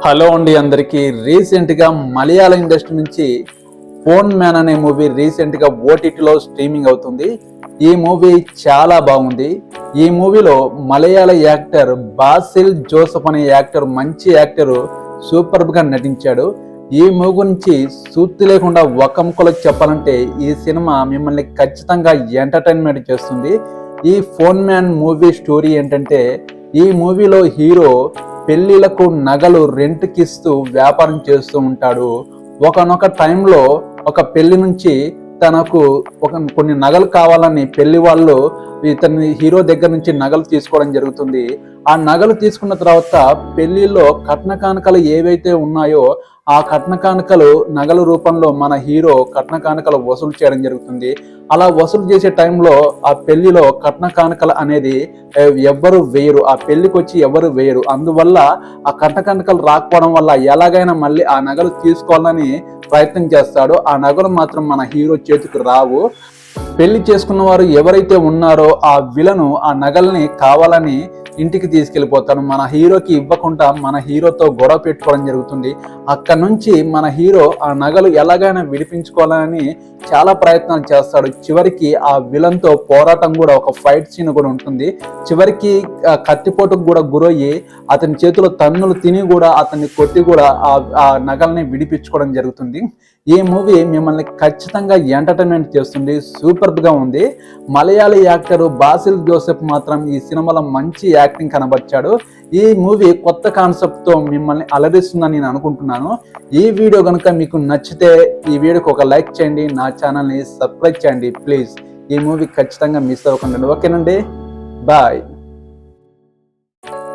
Hello అండి అందరికి. రీసెంట్గా మలయాళ ఇండస్ట్రీ నుంచి ఫోన్ మ్యాన్ అనే మూవీ రీసెంట్గా ఓటీటీలో స్ట్రీమింగ్ అవుతుంది. ఈ మూవీ చాలా బాగుంది. ఈ మూవీలో మలయాళ యాక్టర్ బాసిల్ జోసెఫ్ అనే యాక్టర్, మంచి యాక్టర్, సూపర్గా నటించాడు. ఈ మూవీ గురించి సూక్తి లేకుండా ఒక ముక్కలో చెప్పాలంటే ఈ సినిమా మిమ్మల్ని ఖచ్చితంగా ఎంటర్టైన్మెంట్ చేస్తుంది. ఈ ఫోన్ మ్యాన్ మూవీ స్టోరీ ఏంటంటే, ఈ మూవీలో హీరో పెళ్లిలకు నగలు రెంట్కిస్తూ వ్యాపారం చేస్తూ ఉంటాడు. ఒకనొక టైంలో ఒక పెళ్లి నుంచి తనకు కొన్ని నగలు కావాలని పెళ్లి వాళ్ళు ఇతని హీరో దగ్గర నుంచి నగలు తీసుకోవడం జరుగుతుంది. ఆ నగలు తీసుకున్న తర్వాత పెళ్లిలో కట్న కానుకలు ఏవైతే ఉన్నాయో ఆ కట్న కానుకలు నగల రూపంలో మన హీరో కట్న కానుకలు వసూలు చేయడం జరుగుతుంది. అలా వసూలు చేసే టైంలో ఆ పెళ్లిలో కట్న కానుకలు అనేది ఎవ్వరు వేయరు, ఆ పెళ్లికి వచ్చి ఎవరు వేయరు. అందువల్ల ఆ కట్న కానుకలు రాకపోవడం వల్ల ఎలాగైనా మళ్ళీ ఆ నగలు తీసుకోవాలని ప్రయత్నం చేస్తాడు. ఆ నగలు మాత్రం మన హీరో చేతికి రావు. పెళ్లి చేసుకున్న వారు ఎవరైతే ఉన్నారో ఆ విలను ఆ నగల్ని కావాలని ఇంటికి తీసుకెళ్లిపోతాడు. మన హీరోకి ఇవ్వకుండా మన హీరోతో గొడవ పెట్టుకోవడం జరుగుతుంది. అక్కడ నుంచి మన హీరో ఆ నగలు ఎలాగైనా విడిపించుకోవాలని చాలా ప్రయత్నాలు చేస్తాడు. చివరికి ఆ విలన్తో పోరాటం కూడా, ఒక ఫైట్ సీన్ కూడా ఉంటుంది. చివరికి కత్తిపోటుకు కూడా గురయ్యి అతని చేతిలో తన్నులు తిని కూడా అతన్ని కొట్టి కూడా ఆ నగల్ని విడిపించుకోవడం జరుగుతుంది. ఈ మూవీ మిమ్మల్ని ఖచ్చితంగా ఎంటర్టైన్మెంట్ చేస్తుంది. సూపర్గా ఉంది. మలయాళీ యాక్టర్ బాసిల్ జోసెఫ్ మాత్రం ఈ సినిమాలో మంచి యాక్టింగ్ కనబర్చాడు. ఈ మూవీ కొత్త కాన్సెప్ట్తో మిమ్మల్ని అలరిస్తుందని నేను అనుకుంటున్నాను. ఈ వీడియో కనుక మీకు నచ్చితే ఈ వీడియోకి ఒక లైక్ చేయండి, నా ఛానల్ని సబ్స్క్రైబ్ చేయండి ప్లీజ్. ఈ మూవీ ఖచ్చితంగా మిస్ అవ్వకండి. ఓకేనండి, బాయ్.